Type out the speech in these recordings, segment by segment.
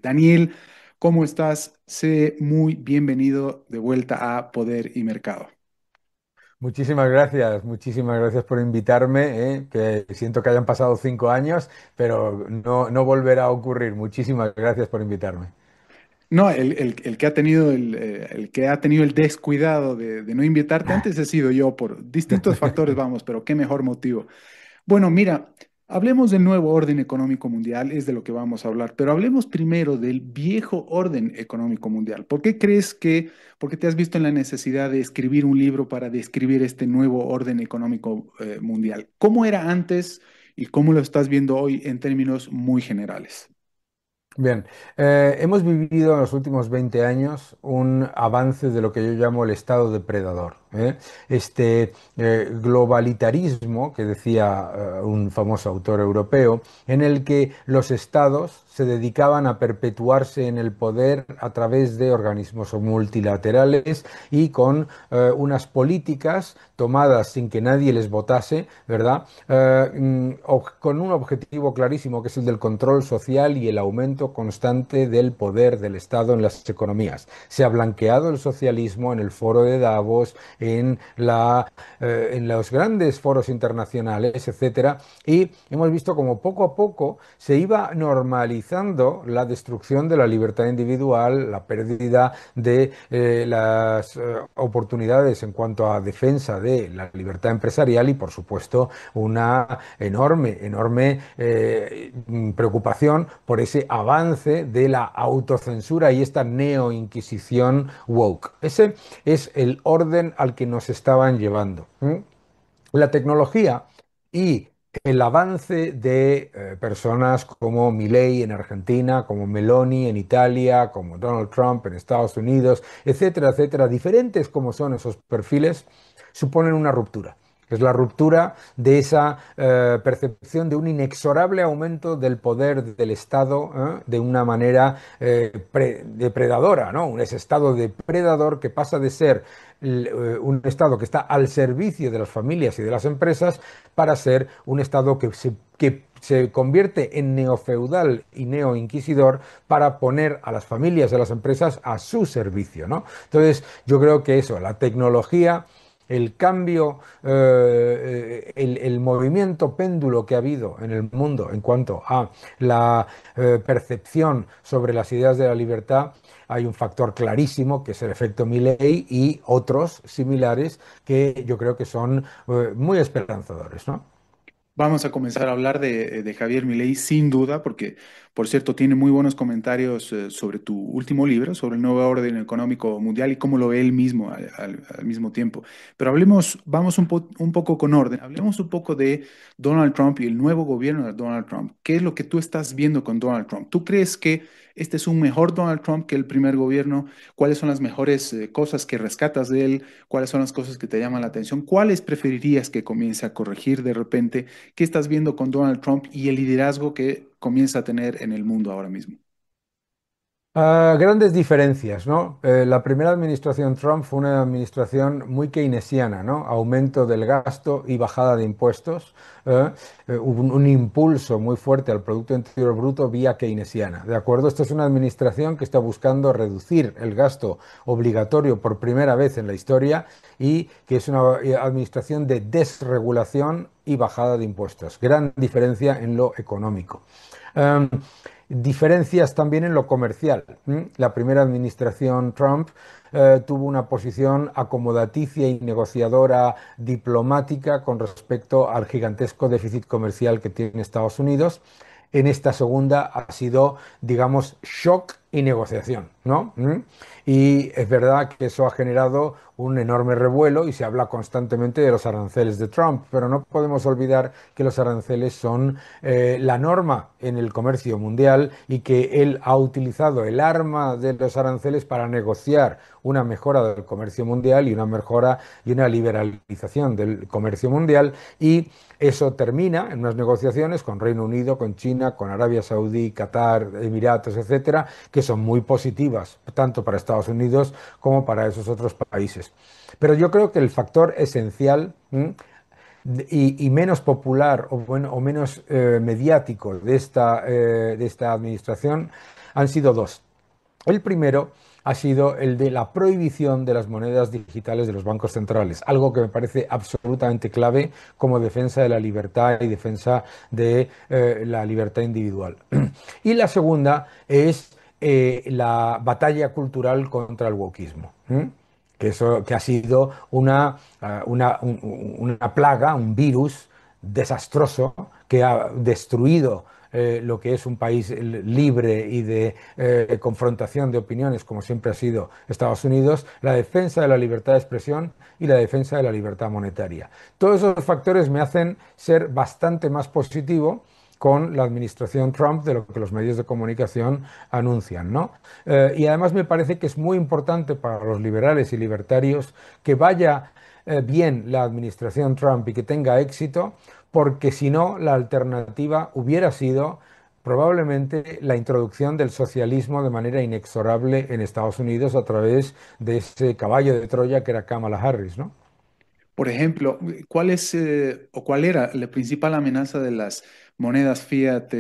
Daniel, ¿cómo estás? Sé muy bienvenido de vuelta a Poder y Mercado. Muchísimas gracias por invitarme, que siento que hayan pasado 5 años, pero no volverá a ocurrir. Muchísimas gracias por invitarme. No, el que ha tenido el que ha tenido el descuidado de no invitarte antes he sido yo por distintos factores, vamos, pero qué mejor motivo. Bueno, mira, hablemos del nuevo orden económico mundial, es de lo que vamos a hablar, pero hablemos primero del viejo orden económico mundial. ¿Por qué te has visto en la necesidad de escribir un libro para describir este nuevo orden económico mundial? ¿Cómo era antes y cómo lo estás viendo hoy en términos muy generales? Bien, hemos vivido en los últimos 20 años un avance de lo que yo llamo el estado depredador. Este globalitarismo que decía un famoso autor europeo, en el que los estados se dedicaban a perpetuarse en el poder a través de organismos multilaterales y con unas políticas tomadas sin que nadie les votase, ¿verdad? Con un objetivo clarísimo que es el del control social y el aumento constante del poder del Estado en las economías. Se ha blanqueado el socialismo en el foro de Davos, en los grandes foros internacionales, etcétera, y hemos visto como poco a poco se iba normalizando la destrucción de la libertad individual, la pérdida de las oportunidades en cuanto a defensa de la libertad empresarial y, por supuesto, una enorme preocupación por ese avance de la autocensura y esta neo-inquisición woke. Ese es el orden al que nos estaban llevando. La tecnología y el avance de personas como Milei en Argentina, como Meloni en Italia, como Donald Trump en Estados Unidos, etcétera, etcétera, diferentes como son esos perfiles, suponen una ruptura. Es la ruptura de esa percepción de un inexorable aumento del poder del Estado de una manera depredadora, ¿no? Ese Estado depredador que pasa de ser un Estado que está al servicio de las familias y de las empresas para ser un Estado que se convierte en neofeudal y neoinquisidor para poner a las familias y a las empresas a su servicio, ¿no? Entonces, yo creo que eso, la tecnología, el cambio, el movimiento péndulo que ha habido en el mundo en cuanto a la percepción sobre las ideas de la libertad, hay un factor clarísimo que es el efecto Milley y otros similares que yo creo que son muy esperanzadores, ¿no? Vamos a comenzar a hablar de Javier Milei sin duda, porque, por cierto, tiene muy buenos comentarios sobre tu último libro, sobre el nuevo orden económico mundial y cómo lo ve él mismo al mismo tiempo. Pero hablemos, vamos un poco con orden, hablemos un poco de Donald Trump y el nuevo gobierno de Donald Trump. ¿Qué es lo que tú estás viendo con Donald Trump? ¿Tú crees que este es un mejor Donald Trump que el primer gobierno? ¿Cuáles son las mejores cosas que rescatas de él? ¿Cuáles son las cosas que te llaman la atención? ¿Cuáles preferirías que comience a corregir de repente? ¿Qué estás viendo con Donald Trump y el liderazgo que comienza a tener en el mundo ahora mismo? Grandes diferencias, ¿no? La primera administración Trump fue una administración muy keynesiana, ¿no? Aumento del gasto y bajada de impuestos. Hubo un impulso muy fuerte al Producto Interior Bruto vía keynesiana, ¿de acuerdo? Esta es una administración que está buscando reducir el gasto obligatorio por primera vez en la historia y que es una administración de desregulación y bajada de impuestos. Gran diferencia en lo económico. Um, Diferencias también en lo comercial. La primera administración Trump tuvo una posición acomodaticia y negociadora diplomática con respecto al gigantesco déficit comercial que tiene Estados Unidos. En esta segunda ha sido, digamos, shock y negociación, ¿no? Y es verdad que eso ha generado un enorme revuelo y se habla constantemente de los aranceles de Trump, pero no podemos olvidar que los aranceles son la norma en el comercio mundial y que él ha utilizado el arma de los aranceles para negociar una mejora del comercio mundial y una mejora y una liberalización del comercio mundial y eso termina en unas negociaciones con Reino Unido, con China, con Arabia Saudí, Qatar, Emiratos, etcétera, que son muy positivas tanto para Estados Unidos como para esos otros países. Pero yo creo que el factor esencial y menos popular o, bueno, o menos mediático de esta administración han sido dos. El primero ha sido el de la prohibición de las monedas digitales de los bancos centrales, algo que me parece absolutamente clave como defensa de la libertad y defensa de la libertad individual. Y la segunda es la batalla cultural contra el wokismo. Que eso que ha sido una plaga, un virus desastroso que ha destruido lo que es un país libre y de confrontación de opiniones, como siempre ha sido Estados Unidos, la defensa de la libertad de expresión y la defensa de la libertad monetaria. Todos esos factores me hacen ser bastante más positivo con la administración Trump de lo que los medios de comunicación anuncian, ¿no? Y además me parece que es muy importante para los liberales y libertarios que vaya bien la administración Trump y que tenga éxito, porque si no, la alternativa hubiera sido probablemente la introducción del socialismo de manera inexorable en Estados Unidos a través de ese caballo de Troya que era Kamala Harris, ¿no? Por ejemplo, ¿cuál es o cuál era la principal amenaza de las monedas fiat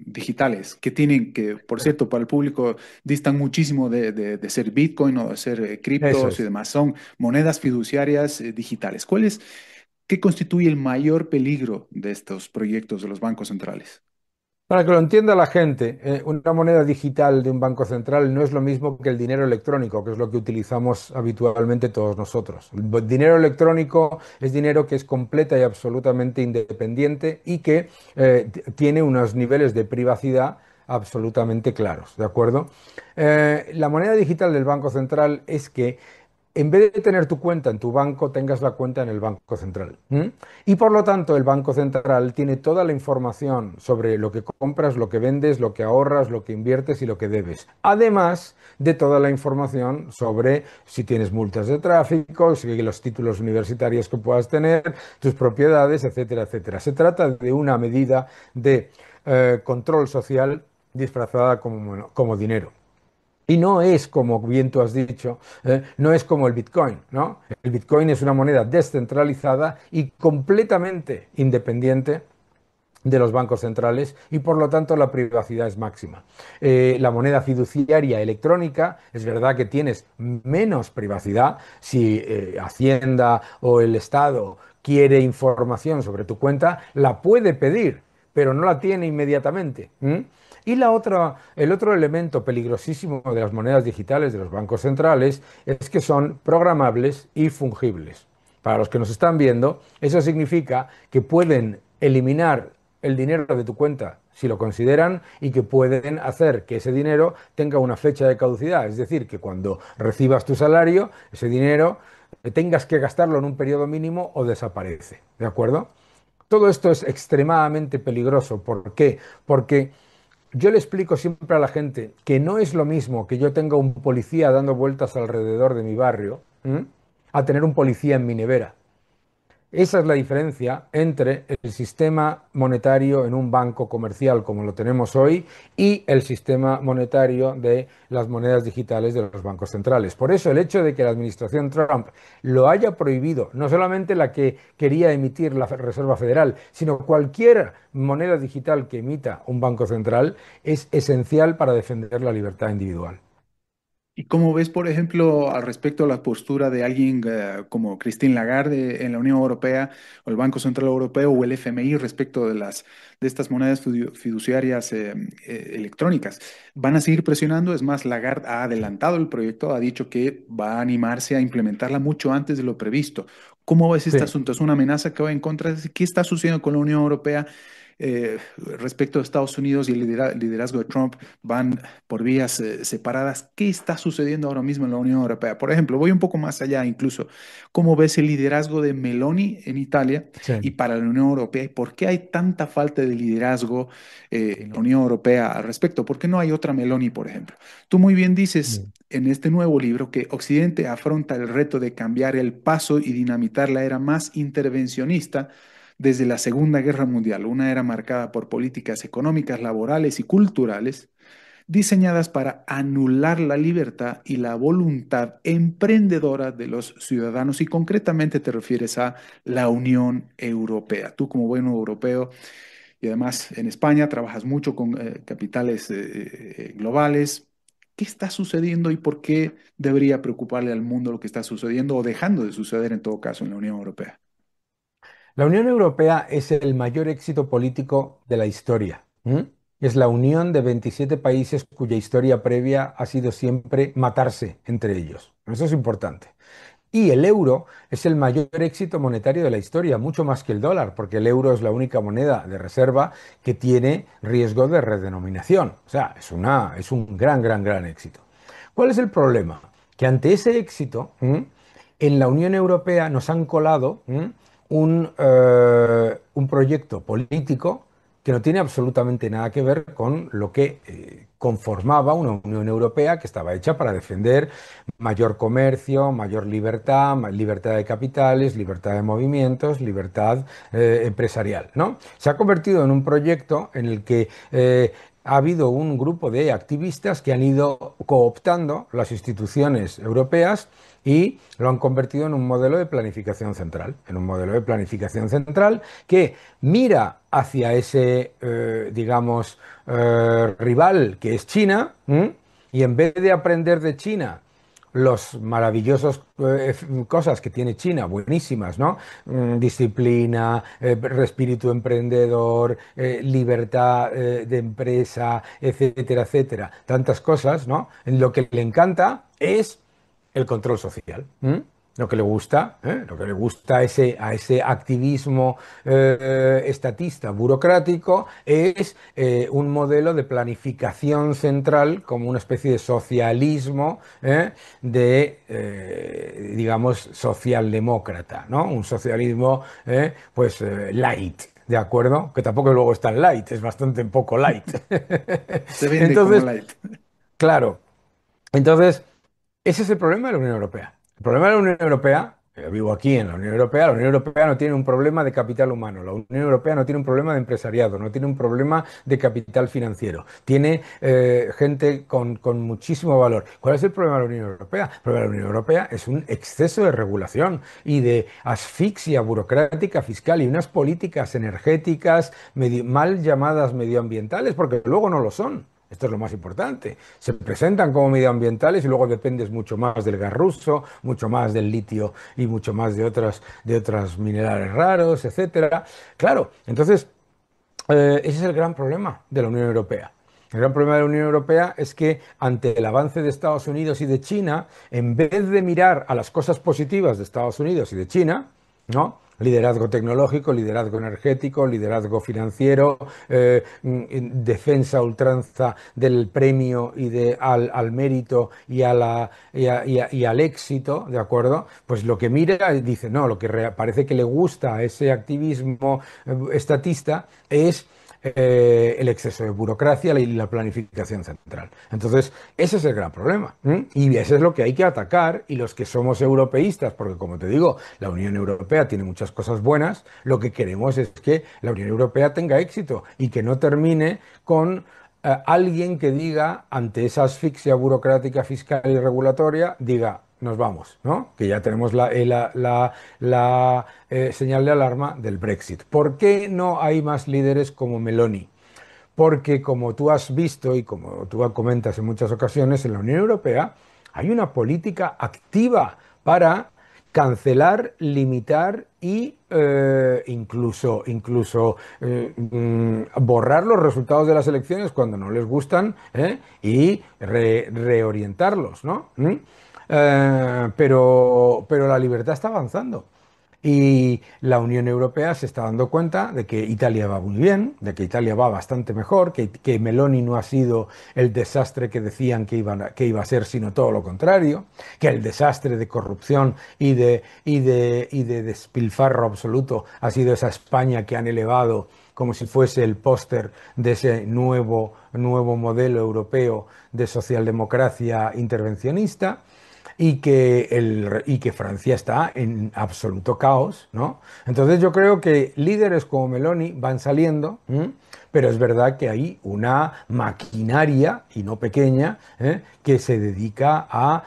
digitales que tienen que, por cierto, para el público distan muchísimo de ser Bitcoin o de ser Eso criptos y es. demás? Son monedas fiduciarias digitales. ¿Qué constituye el mayor peligro de estos proyectos de los bancos centrales? Para que lo entienda la gente, una moneda digital de un banco central no es lo mismo que el dinero electrónico, que es lo que utilizamos habitualmente todos nosotros. El dinero electrónico es dinero que es completa y absolutamente independiente y que tiene unos niveles de privacidad absolutamente claros, ¿de acuerdo? La moneda digital del Banco Central es que en vez de tener tu cuenta en tu banco, tengas la cuenta en el Banco Central. Y por lo tanto, el Banco Central tiene toda la información sobre lo que compras, lo que vendes, lo que ahorras, lo que inviertes y lo que debes. Además de toda la información sobre si tienes multas de tráfico, si los títulos universitarios que puedas tener, tus propiedades, etcétera, etcétera. Se trata de una medida de control social disfrazada como dinero. Y no es como bien tú has dicho, no es como el Bitcoin, ¿no? El Bitcoin es una moneda descentralizada y completamente independiente de los bancos centrales y por lo tanto la privacidad es máxima. La moneda fiduciaria electrónica es verdad que tienes menos privacidad si Hacienda o el Estado quiere información sobre tu cuenta, la puede pedir, pero no la tiene inmediatamente. Y el otro elemento peligrosísimo de las monedas digitales de los bancos centrales es que son programables y fungibles. Para los que nos están viendo, eso significa que pueden eliminar el dinero de tu cuenta si lo consideran y que pueden hacer que ese dinero tenga una fecha de caducidad. Es decir, que cuando recibas tu salario, ese dinero tengas que gastarlo en un periodo mínimo o desaparece. ¿De acuerdo? Todo esto es extremadamente peligroso. ¿Por qué? Porque yo le explico siempre a la gente que no es lo mismo que yo tenga un policía dando vueltas alrededor de mi barrio, a tener un policía en mi nevera. Esa es la diferencia entre el sistema monetario en un banco comercial como lo tenemos hoy y el sistema monetario de las monedas digitales de los bancos centrales. Por eso el hecho de que la administración Trump lo haya prohibido, no solamente la que quería emitir la Reserva Federal, sino cualquier moneda digital que emita un banco central, es esencial para defender la libertad individual. ¿Y cómo ves, por ejemplo, al respecto a la postura de alguien como Christine Lagarde en la Unión Europea o el Banco Central Europeo o el FMI respecto de estas monedas fiduciarias electrónicas? ¿Van a seguir presionando? Es más, Lagarde ha adelantado el proyecto, ha dicho que va a animarse a implementarla mucho antes de lo previsto. ¿Cómo ves este Sí. asunto? ¿Es una amenaza que va en contra? ¿Qué está sucediendo con la Unión Europea respecto a Estados Unidos y el liderazgo de Trump? ¿Van por vías separadas? ¿Qué está sucediendo ahora mismo en la Unión Europea? Por ejemplo, voy un poco más allá incluso. ¿Cómo ves el liderazgo de Meloni en Italia y Sí. para la Unión Europea? ¿Y por qué hay tanta falta de liderazgo en la Unión Europea al respecto? ¿Por qué no hay otra Meloni, por ejemplo? Tú muy bien dices en este nuevo libro que Occidente afronta el reto de cambiar el paso y dinamitar la era más intervencionista desde la Segunda Guerra Mundial, una era marcada por políticas económicas, laborales y culturales diseñadas para anular la libertad y la voluntad emprendedora de los ciudadanos y concretamente te refieres a la Unión Europea. Tú como buen europeo, y además en España trabajas mucho con capitales globales. ¿Qué está sucediendo y por qué debería preocuparle al mundo lo que está sucediendo o dejando de suceder en todo caso en la Unión Europea? La Unión Europea es el mayor éxito político de la historia. ¿M? Es la unión de 27 países cuya historia previa ha sido siempre matarse entre ellos. Eso es importante. Y el euro es el mayor éxito monetario de la historia, mucho más que el dólar, porque el euro es la única moneda de reserva que tiene riesgo de redenominación. O sea, es un gran, gran, gran éxito. ¿Cuál es el problema? Que ante ese éxito, en la Unión Europea nos han colado un proyecto político que no tiene absolutamente nada que ver con lo que conformaba una Unión Europea que estaba hecha para defender mayor comercio, mayor libertad, libertad de capitales, libertad de movimientos, libertad empresarial, ¿no? Se ha convertido en un proyecto en el que ha habido un grupo de activistas que han ido cooptando las instituciones europeas y lo han convertido en un modelo de planificación central, en un modelo de planificación central que mira hacia ese, digamos, rival que es China, y en vez de aprender de China los maravillosos cosas que tiene China, buenísimas, ¿no? Disciplina, espíritu emprendedor, libertad de empresa, etcétera, etcétera. Tantas cosas, ¿no? Lo que le encanta es el control social. Lo que le gusta a ese activismo estatista, burocrático, es un modelo de planificación central como una especie de socialismo digamos, socialdemócrata, ¿no? Un socialismo, light. ¿De acuerdo? Que tampoco luego es tan light, es bastante poco light. Se vende como Entonces, light. claro, entonces, ese es el problema de la Unión Europea. El problema de la Unión Europea, yo vivo aquí en la Unión Europea no tiene un problema de capital humano, la Unión Europea no tiene un problema de empresariado, no tiene un problema de capital financiero, tiene gente con muchísimo valor. ¿Cuál es el problema de la Unión Europea? El problema de la Unión Europea es un exceso de regulación y de asfixia burocrática fiscal y unas políticas energéticas mal llamadas medioambientales, porque luego no lo son. Esto es lo más importante. Se presentan como medioambientales y luego dependes mucho más del gas ruso, mucho más del litio y mucho más de otros minerales raros, etcétera. Claro, entonces ese es el gran problema de la Unión Europea. El gran problema de la Unión Europea es que ante el avance de Estados Unidos y de China, en vez de mirar a las cosas positivas de Estados Unidos y de China, ¿no? Liderazgo tecnológico, liderazgo energético, liderazgo financiero, defensa a ultranza del premio al mérito y al éxito, ¿de acuerdo? Pues lo que mira dice, no, lo que parece que le gusta a ese activismo estatista es el exceso de burocracia y la planificación central. Entonces, ese es el gran problema. Y ese es lo que hay que atacar. Y los que somos europeístas, porque como te digo, la Unión Europea tiene muchas cosas buenas, lo que queremos es que la Unión Europea tenga éxito y que no termine con alguien que diga, ante esa asfixia burocrática, fiscal y regulatoria, diga, nos vamos, ¿no? Que ya tenemos la señal de alarma del Brexit. ¿Por qué no hay más líderes como Meloni? Porque como tú has visto y como tú comentas en muchas ocasiones, en la Unión Europea hay una política activa para cancelar, limitar y borrar los resultados de las elecciones cuando no les gustan, y reorientarlos, ¿no? Pero la libertad está avanzando. Y la Unión Europea se está dando cuenta de que Italia va muy bien, de que Italia va bastante mejor, que Meloni no ha sido el desastre que decían que iba a ser, sino todo lo contrario, que el desastre de corrupción y de despilfarro absoluto ha sido esa España que han elevado como si fuese el póster de ese nuevo modelo europeo de socialdemocracia intervencionista y que Francia está en absoluto caos, ¿no? Entonces yo creo que líderes como Meloni van saliendo, pero es verdad que hay una maquinaria, y no pequeña, que se dedica a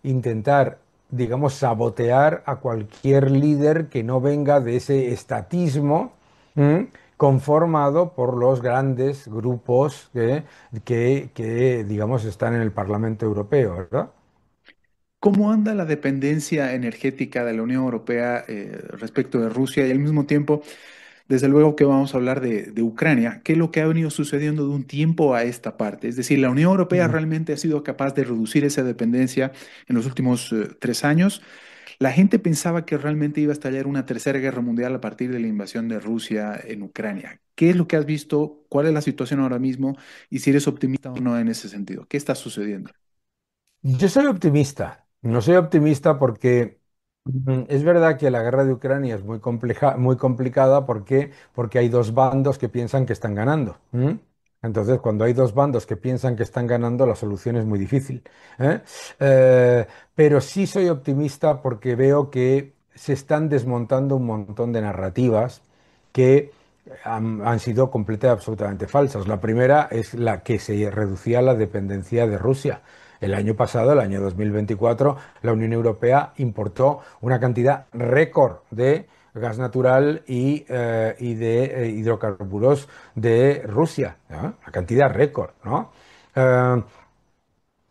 intentar, digamos, sabotear a cualquier líder que no venga de ese estatismo, ¿m? conformado por los grandes grupos digamos, están en el Parlamento Europeo, ¿verdad? ¿Cómo anda la dependencia energética de la Unión Europea respecto de Rusia? Y al mismo tiempo, desde luego que vamos a hablar de Ucrania. ¿Qué es lo que ha venido sucediendo de un tiempo a esta parte? Es decir, ¿la Unión Europea Ujú. realmente ha sido capaz de reducir esa dependencia en los últimos 3 años? La gente pensaba que realmente iba a estallar una tercera guerra mundial a partir de la invasión de Rusia en Ucrania. ¿Qué es lo que has visto? ¿Cuál es la situación ahora mismo? Y si eres optimista o no en ese sentido. ¿Qué está sucediendo? Yo soy optimista. No soy optimista porque es verdad que la guerra de Ucrania es muy compleja, muy complicada. ¿Por qué? Porque hay dos bandos que piensan que están ganando. ¿M? Entonces, cuando hay dos bandos que piensan que están ganando, la solución es muy difícil. ¿Eh? Pero sí soy optimista porque veo que se están desmontando un montón de narrativas que han sido completamente, absolutamente falsas. La primera es la que se reducía la dependencia de Rusia. El año pasado, el año 2024, la Unión Europea importó una cantidad récord de gas natural y de hidrocarburos de Rusia, ¿no? Una cantidad récord, ¿no? Eh,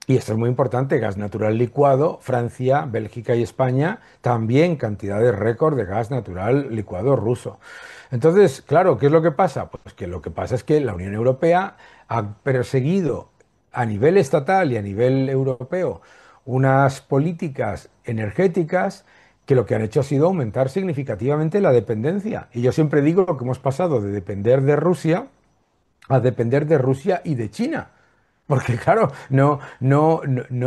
y esto es muy importante, gas natural licuado, Francia, Bélgica y España, también cantidades récord de gas natural licuado ruso. Entonces, claro, ¿qué es lo que pasa? Pues que lo que pasa es que la Unión Europea ha perseguido a nivel estatal y a nivel europeo unas políticas energéticas que lo que han hecho ha sido aumentar significativamente la dependencia. Y yo siempre digo que hemos pasado de depender de Rusia a depender de Rusia y de China. Porque claro, no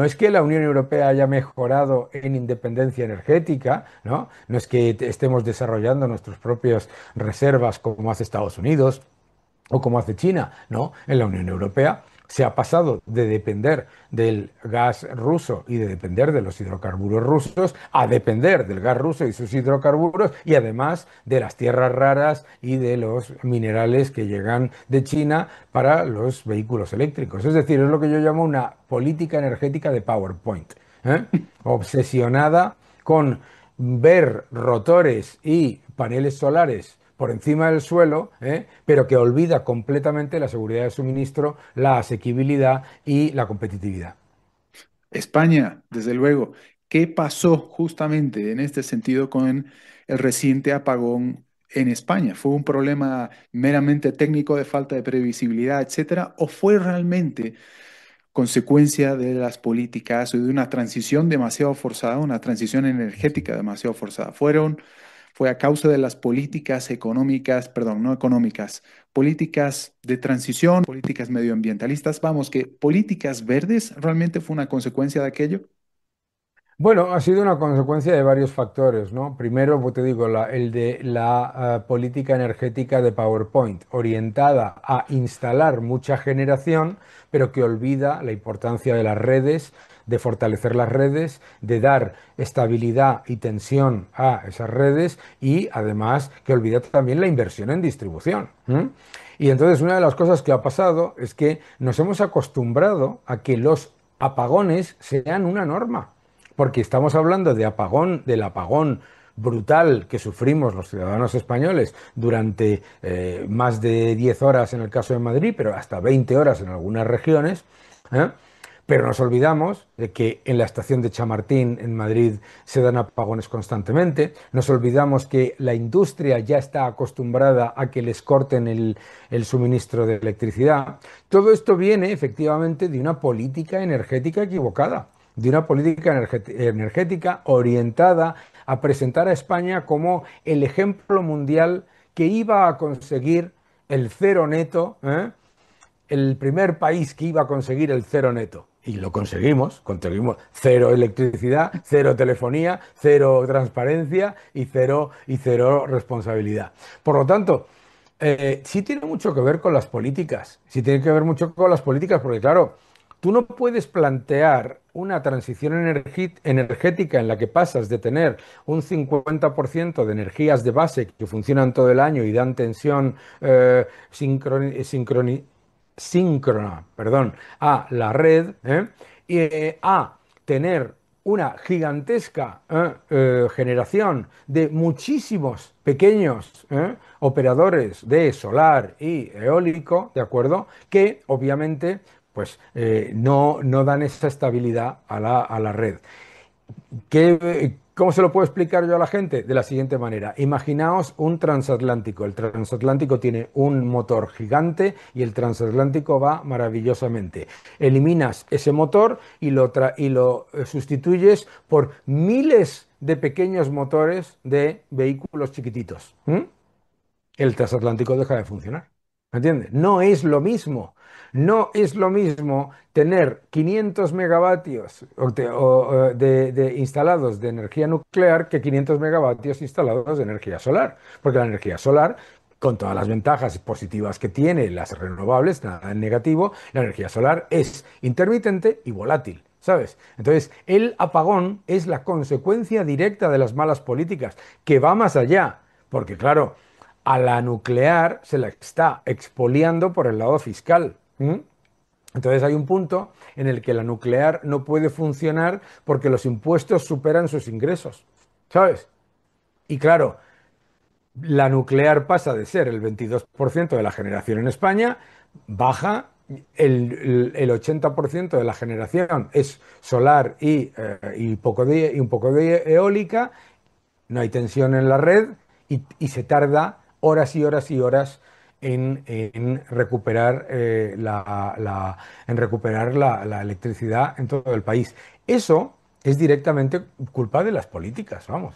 es que la Unión Europea haya mejorado en independencia energética, ¿no? No es que estemos desarrollando nuestras propias reservas como hace Estados Unidos o como hace China, ¿no? En la Unión Europea se ha pasado de depender del gas ruso y de depender de los hidrocarburos rusos a depender del gas ruso y sus hidrocarburos y además de las tierras raras y de los minerales que llegan de China para los vehículos eléctricos. Es decir, es lo que yo llamo una política energética de PowerPoint, ¿eh? Obsesionada con ver rotores y paneles solares por encima del suelo, ¿eh? Pero que olvida completamente la seguridad de suministro, la asequibilidad y la competitividad. España, desde luego. ¿Qué pasó justamente en este sentido con el reciente apagón en España? ¿Fue un problema meramente técnico de falta de previsibilidad, etcétera? ¿O fue realmente consecuencia de las políticas o de una transición demasiado forzada, una transición energética demasiado forzada? Fue a causa de las políticas económicas, perdón, no económicas, políticas de transición, políticas medioambientalistas, vamos, que políticas verdes realmente fue una consecuencia de aquello. Bueno, ha sido una consecuencia de varios factores, ¿no? Primero, pues te digo, el de la política energética de PowerPoint, orientada a instalar mucha generación, pero que olvida la importancia de las redes, de fortalecer las redes, de dar estabilidad y tensión a esas redes y además que olvida también la inversión en distribución. ¿M? Y entonces una de las cosas que ha pasado es que nos hemos acostumbrado a que los apagones sean una norma. Porque estamos hablando de apagón, del apagón brutal que sufrimos los ciudadanos españoles durante más de 10 horas en el caso de Madrid, pero hasta 20 horas en algunas regiones. ¿Eh? Pero nos olvidamos de que en la estación de Chamartín, en Madrid, se dan apagones constantemente. Nos olvidamos que la industria ya está acostumbrada a que les corten el suministro de electricidad. Todo esto viene efectivamente de una política energética equivocada, de una política energética orientada a presentar a España como el ejemplo mundial que iba a conseguir el cero neto, ¿eh? El primer país que iba a conseguir el cero neto. Y lo conseguimos cero electricidad, cero telefonía, cero transparencia y cero responsabilidad. Por lo tanto, sí tiene mucho que ver con las políticas, sí tiene que ver mucho con las políticas, porque claro, tú no puedes plantear una transición energética en la que pasas de tener un 50% de energías de base que funcionan todo el año y dan tensión síncrona, perdón, a la red, ¿eh? Y a tener una gigantesca generación de muchísimos pequeños operadores de solar y eólico, ¿de acuerdo? Que obviamente pues, no dan esa estabilidad a la red. ¿Cómo se lo puedo explicar yo a la gente? De la siguiente manera. Imaginaos un transatlántico. El transatlántico tiene un motor gigante y el transatlántico va maravillosamente. Eliminas ese motor y lo sustituyes por miles de pequeños motores de vehículos chiquititos. El transatlántico deja de funcionar. ¿Me entiendes? No es lo mismo. No es lo mismo tener 500 megavatios instalados de energía nuclear que 500 megavatios instalados de energía solar. Porque la energía solar, con todas las ventajas positivas que tiene las renovables, nada en negativo, la energía solar es intermitente y volátil. ¿Sabes? Entonces, el apagón es la consecuencia directa de las malas políticas, que va más allá. Porque, claro, a la nuclear se la está expoliando por el lado fiscal. Entonces hay un punto en el que la nuclear no puede funcionar porque los impuestos superan sus ingresos, ¿sabes? Y claro, la nuclear pasa de ser el 22% de la generación en España, baja, el 80% de la generación es solar y un poco de eólica, no hay tensión en la red y se tarda horas y horas y horas en recuperar, en recuperar la electricidad en todo el país. Eso es directamente culpa de las políticas, vamos.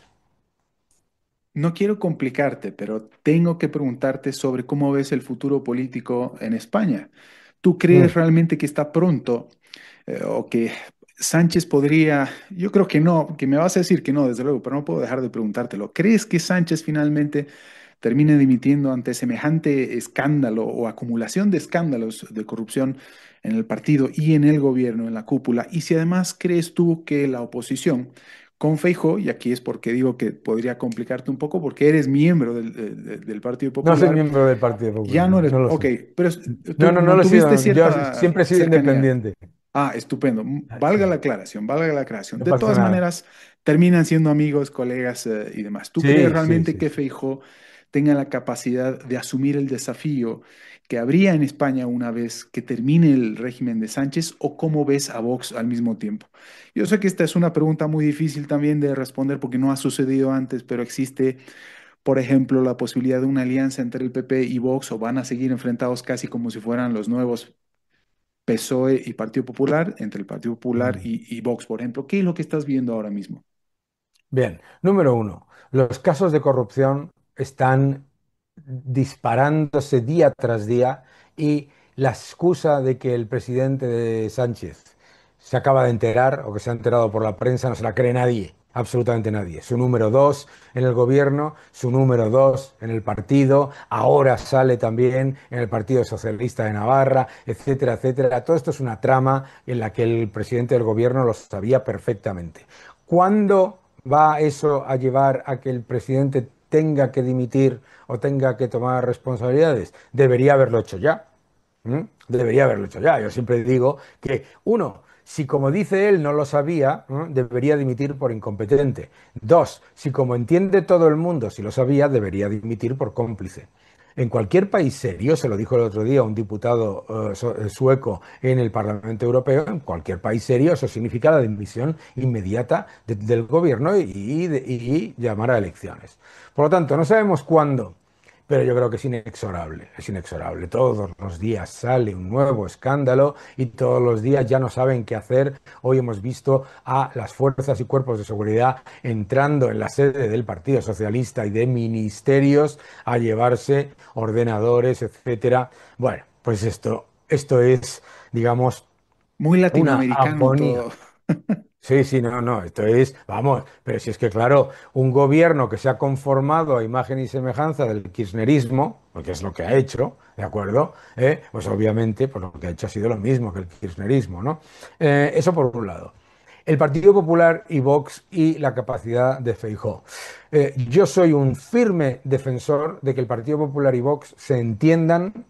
No quiero complicarte, pero tengo que preguntarte sobre cómo ves el futuro político en España. ¿Tú crees Mm, realmente que está pronto o que Sánchez podría, yo creo que no, que me vas a decir que no, desde luego, pero no puedo dejar de preguntártelo. ¿Crees que Sánchez finalmente termine dimitiendo ante semejante escándalo o acumulación de escándalos de corrupción en el partido y en el gobierno, en la cúpula? Y si además crees tú que la oposición con Feijóo, y aquí es porque digo que podría complicarte un poco, porque eres miembro del Partido No soy Popular, miembro del Partido ya Popular, no no, eres, no lo ok, soy. pero No, tú no, no lo he mantuviste sido. Yo cierta siempre he sido cercanía. independiente. Ah, estupendo. Ah, Valga sí, la aclaración, valga la aclaración. no De pasa todas nada. maneras, terminan siendo amigos, colegas, y demás. ¿Tú crees Sí, sí, realmente sí, que sí. Feijóo tenga la capacidad de asumir el desafío que habría en España una vez que termine el régimen de Sánchez o cómo ves a Vox al mismo tiempo? Yo sé que esta es una pregunta muy difícil también de responder porque no ha sucedido antes, pero existe, por ejemplo, la posibilidad de una alianza entre el PP y Vox o van a seguir enfrentados casi como si fueran los nuevos PSOE y Partido Popular, entre el Partido Popular Mm. y Vox, por ejemplo. ¿Qué es lo que estás viendo ahora mismo? Bien, número uno, los casos de corrupción están disparándose día tras día y la excusa de que el presidente de Sánchez se acaba de enterar o que se ha enterado por la prensa no se la cree nadie, absolutamente nadie. Su número dos en el gobierno, su número dos en el partido, ahora sale también en el Partido Socialista de Navarra, etcétera, etcétera. Todo esto es una trama en la que el presidente del gobierno lo sabía perfectamente. ¿Cuándo va eso a llevar a que el presidente tenga que dimitir o tenga que tomar responsabilidades? Debería haberlo hecho ya. Debería haberlo hecho ya. Yo siempre digo que, uno, si como dice él no lo sabía, debería dimitir por incompetente. Dos, si como entiende todo el mundo, si lo sabía, debería dimitir por cómplice. En cualquier país serio, se lo dijo el otro día un diputado sueco en el Parlamento Europeo, en cualquier país serio eso significa la dimisión inmediata del gobierno y llamar a elecciones. Por lo tanto, no sabemos cuándo, pero yo creo que es inexorable, es inexorable. Todos los días sale un nuevo escándalo y todos los días ya no saben qué hacer. Hoy hemos visto a las fuerzas y cuerpos de seguridad entrando en la sede del Partido Socialista y de ministerios a llevarse ordenadores, etcétera. Bueno, pues esto es, digamos, Muy una latinoamericano agonía. todo. Sí, sí, no, no, esto es, vamos, pero si es que, claro, un gobierno que se ha conformado a imagen y semejanza del kirchnerismo, porque es lo que ha hecho, ¿de acuerdo? Pues obviamente, pues lo que ha hecho ha sido lo mismo que el kirchnerismo, ¿no? Eso por un lado. El Partido Popular y Vox y la capacidad de Feijóo. Yo soy un firme defensor de que el Partido Popular y Vox se entiendan,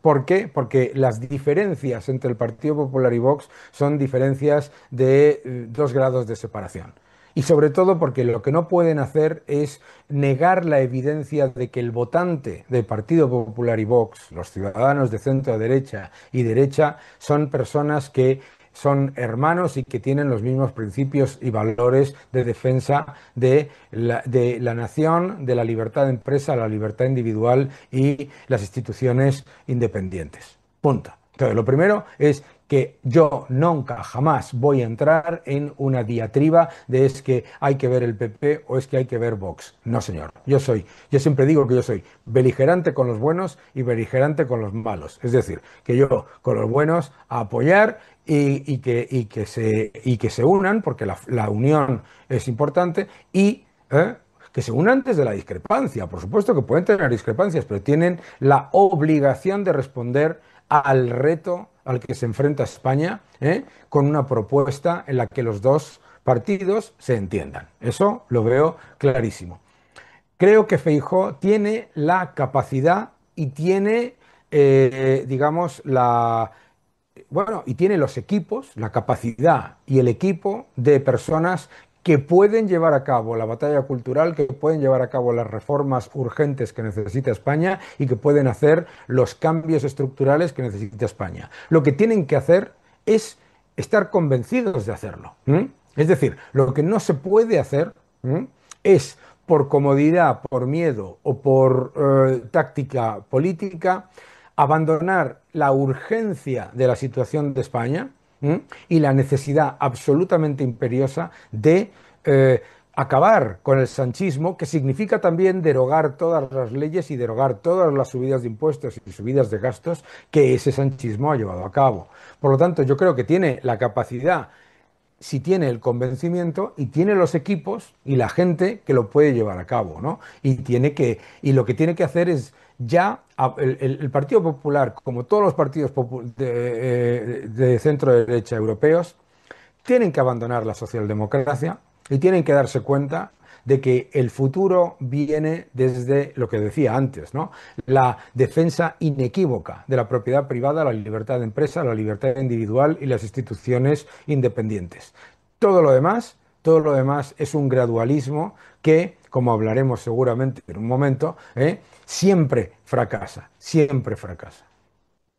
¿Por qué? Porque las diferencias entre el Partido Popular y Vox son diferencias de 2 grados de separación. Y sobre todo porque lo que no pueden hacer es negar la evidencia de que el votante del Partido Popular y Vox, los ciudadanos de centro derecha y derecha, son personas que son hermanos y que tienen los mismos principios y valores de defensa de la nación, de la libertad de empresa, la libertad individual y las instituciones independientes. Punto. Entonces, lo primero es que yo nunca jamás voy a entrar en una diatriba de es que hay que ver el PP o es que hay que ver Vox. No, señor. Yo siempre digo que yo soy beligerante con los buenos y beligerante con los malos. Es decir, que yo con los buenos a apoyar y que se unan, porque la unión es importante, y que se unan desde la discrepancia. Por supuesto que pueden tener discrepancias, pero tienen la obligación de responder al reto al que se enfrenta España, con una propuesta en la que los dos partidos se entiendan. Eso lo veo clarísimo. Creo que Feijóo tiene la capacidad y tiene, digamos, y tiene los equipos, la capacidad y el equipo de personas que pueden llevar a cabo la batalla cultural, que pueden llevar a cabo las reformas urgentes que necesita España y que pueden hacer los cambios estructurales que necesita España. Lo que tienen que hacer es estar convencidos de hacerlo. Es decir, lo que no se puede hacer es por comodidad, por miedo o por táctica política, abandonar la urgencia de la situación de España, y la necesidad absolutamente imperiosa de acabar con el sanchismo, que significa también derogar todas las leyes y derogar todas las subidas de impuestos y subidas de gastos que ese sanchismo ha llevado a cabo. Por lo tanto, yo creo que tiene la capacidad, si tiene el convencimiento y tiene los equipos y la gente que lo puede llevar a cabo, ¿no? Y lo que tiene que hacer es ya el Partido Popular, como todos los partidos de centro derecha europeos, tienen que abandonar la socialdemocracia y tienen que darse cuenta de que el futuro viene desde lo que decía antes, ¿no? La defensa inequívoca de la propiedad privada, la libertad de empresa, la libertad individual y las instituciones independientes. Todo lo demás es un gradualismo que, como hablaremos seguramente en un momento, siempre fracasa, siempre fracasa.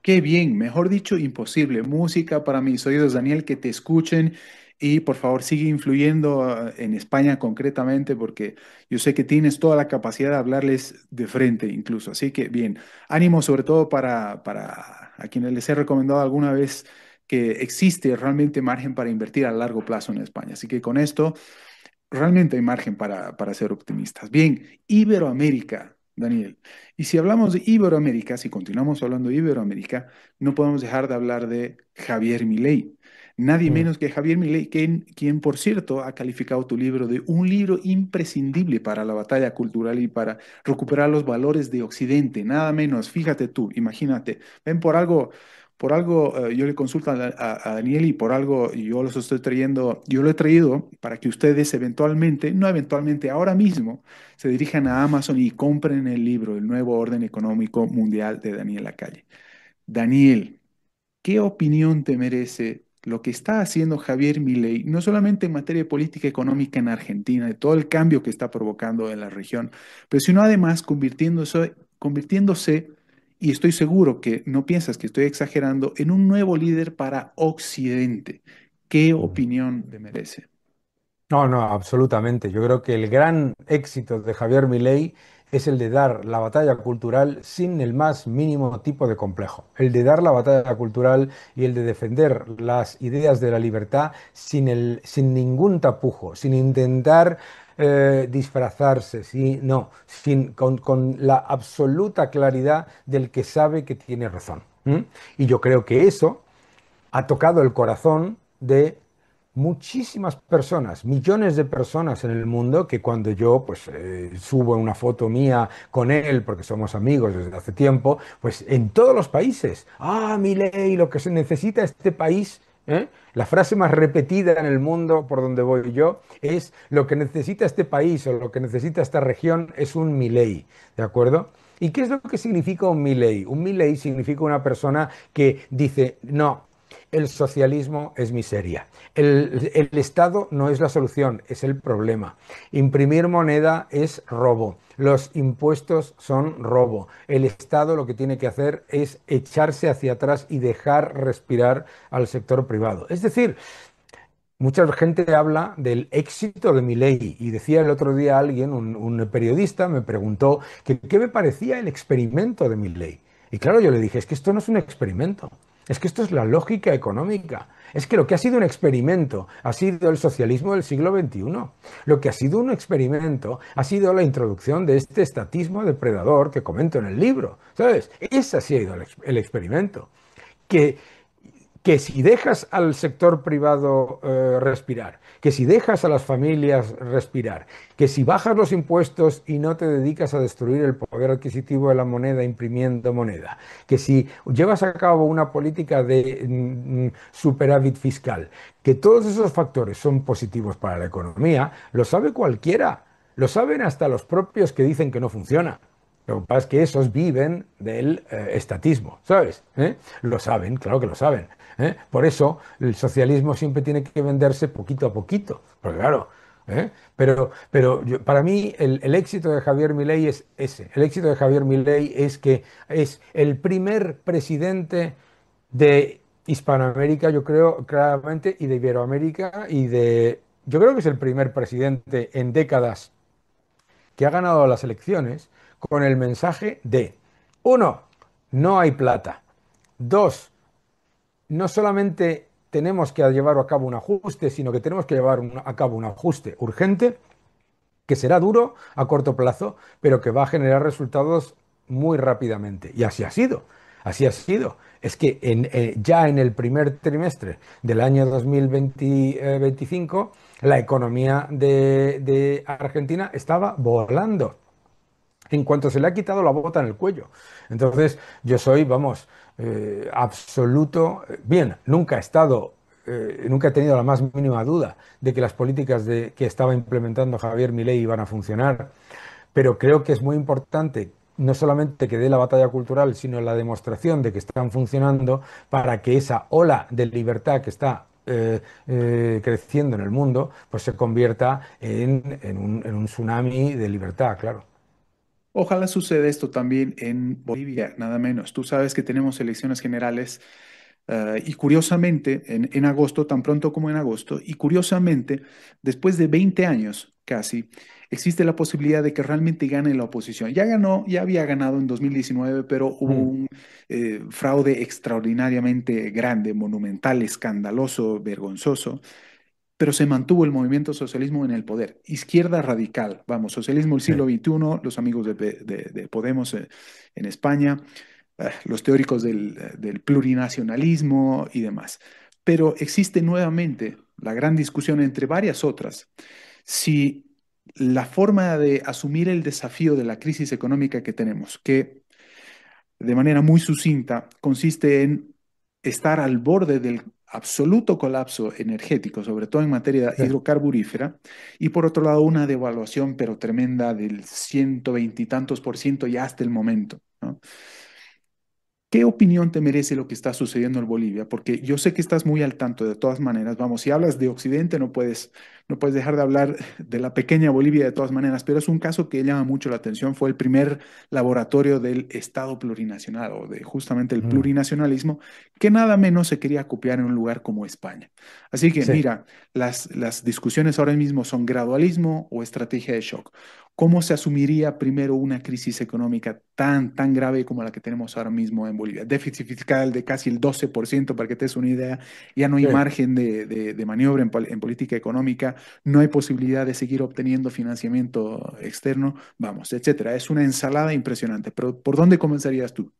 Qué bien, mejor dicho, imposible. Música para mis oídos, Daniel, que te escuchen y por favor sigue influyendo en España concretamente porque yo sé que tienes toda la capacidad de hablarles de frente incluso. Así que bien, ánimo sobre todo para a quienes les he recomendado alguna vez que existe realmente margen para invertir a largo plazo en España. Así que con esto realmente hay margen para ser optimistas. Bien, Iberoamérica, Daniel. Y si hablamos de Iberoamérica, si continuamos hablando de Iberoamérica, no podemos dejar de hablar de Javier Milei. Nadie Mm. menos que Javier Milei, quien, por cierto ha calificado tu libro de un libro imprescindible para la batalla cultural y para recuperar los valores de Occidente. Nada menos, fíjate tú, imagínate. Ven por algo yo le consulto a Daniel y por algo yo los estoy trayendo, yo lo he traído para que ustedes eventualmente, no eventualmente, ahora mismo, se dirijan a Amazon y compren el libro, El Nuevo Orden Económico Mundial de Daniel Lacalle. Daniel, ¿qué opinión te merece lo que está haciendo Javier Milei, no solamente en materia de política económica en Argentina, de todo el cambio que está provocando en la región, pero sino además convirtiéndose, y estoy seguro que no piensas que estoy exagerando, en un nuevo líder para Occidente? ¿Qué opinión te merece? No, no, absolutamente. Yo creo que el gran éxito de Javier Milei es el de dar la batalla cultural sin el más mínimo tipo de complejo. El de dar la batalla cultural y el de defender las ideas de la libertad sin ningún tapujo, sin intentar disfrazarse, no, con la absoluta claridad del que sabe que tiene razón. Y yo creo que eso ha tocado el corazón de muchísimas personas, millones de personas en el mundo que cuando yo pues subo una foto mía con él, porque somos amigos desde hace tiempo, pues en todos los países, Milei, lo que se necesita este país, la frase más repetida en el mundo por donde voy yo es lo que necesita este país o lo que necesita esta región es un Milei, ¿de acuerdo? ¿Y qué es lo que significa un Milei? Un Milei significa una persona que dice, no, el socialismo es miseria. El Estado no es la solución, es el problema. Imprimir moneda es robo. Los impuestos son robo. El Estado lo que tiene que hacer es echarse hacia atrás y dejar respirar al sector privado. Es decir, mucha gente habla del éxito de Milei y decía el otro día alguien, un periodista, me preguntó que qué me parecía el experimento de Milei. Y claro, yo le dije, es que esto no es un experimento, es que esto es la lógica económica. Es que lo que ha sido un experimento ha sido el socialismo del siglo XXI. Lo que ha sido un experimento ha sido la introducción de este estatismo depredador que comento en el libro. ¿Sabes? Ese ha sido el experimento. Que que si dejas al sector privado respirar, que si dejas a las familias respirar, que si bajas los impuestos y no te dedicas a destruir el poder adquisitivo de la moneda imprimiendo moneda, que si llevas a cabo una política de superávit fiscal, que todos esos factores son positivos para la economía, lo sabe cualquiera, lo saben hasta los propios que dicen que no funciona. Lo que pasa es que esos viven del estatismo, ¿sabes? Lo saben, claro que lo saben. Por eso el socialismo siempre tiene que venderse poquito a poquito, porque claro, para mí el éxito de Javier Milei es ese. El éxito de Javier Milei es que es el primer presidente de Hispanoamérica, yo creo, claramente, y de Iberoamérica, yo creo que es el primer presidente en décadas que ha ganado las elecciones con el mensaje de, uno, no hay plata. Dos, no solamente tenemos que llevar a cabo un ajuste, sino que tenemos que llevar a cabo un ajuste urgente que será duro a corto plazo, pero que va a generar resultados muy rápidamente. Y así ha sido. Así ha sido. Es que ya en el primer trimestre del año 2025, la economía de Argentina estaba volando en cuanto se le ha quitado la bota en el cuello. Entonces, yo soy, vamos, absoluto, bien, nunca he tenido la más mínima duda de que las políticas que estaba implementando Javier Milei iban a funcionar, pero creo que es muy importante no solamente que dé la batalla cultural, sino la demostración de que están funcionando para que esa ola de libertad que está creciendo en el mundo, pues se convierta en un tsunami de libertad, claro. Ojalá suceda esto también en Bolivia, nada menos. Tú sabes que tenemos elecciones generales y curiosamente, en agosto, tan pronto como en agosto, y curiosamente, después de 20 años casi, existe la posibilidad de que realmente gane la oposición. Ya ganó, ya había ganado en 2019, pero hubo Mm. un fraude extraordinariamente grande, monumental, escandaloso, vergonzoso, pero se mantuvo el movimiento socialismo en el poder. Izquierda radical, vamos, socialismo del Sí. siglo XXI, los amigos de Podemos en España, los teóricos del plurinacionalismo y demás. Pero existe nuevamente la gran discusión entre varias otras, si la forma de asumir el desafío de la crisis económica que tenemos, que de manera muy sucinta consiste en estar al borde del absoluto colapso energético, sobre todo en materia Sí. hidrocarburífera, y por otro lado una devaluación pero tremenda del 120 y tantos por ciento ya hasta el momento, ¿no? ¿Qué opinión te merece lo que está sucediendo en Bolivia? Porque yo sé que estás muy al tanto de todas maneras. Vamos, si hablas de Occidente no puedes dejar de hablar de la pequeña Bolivia de todas maneras, pero es un caso que llama mucho la atención. Fue el primer laboratorio del Estado plurinacional o de justamente el Mm. plurinacionalismo que nada menos se quería copiar en un lugar como España. Así que Sí. mira, las discusiones ahora mismo son gradualismo o estrategia de shock. ¿Cómo se asumiría primero una crisis económica tan grave como la que tenemos ahora mismo en Bolivia? Déficit fiscal de casi el 12%, para que te des una idea. Ya no hay Sí. margen de maniobra en política económica, no hay posibilidad de seguir obteniendo financiamiento externo, vamos, etcétera. Es una ensalada impresionante. Pero ¿por dónde comenzarías tú?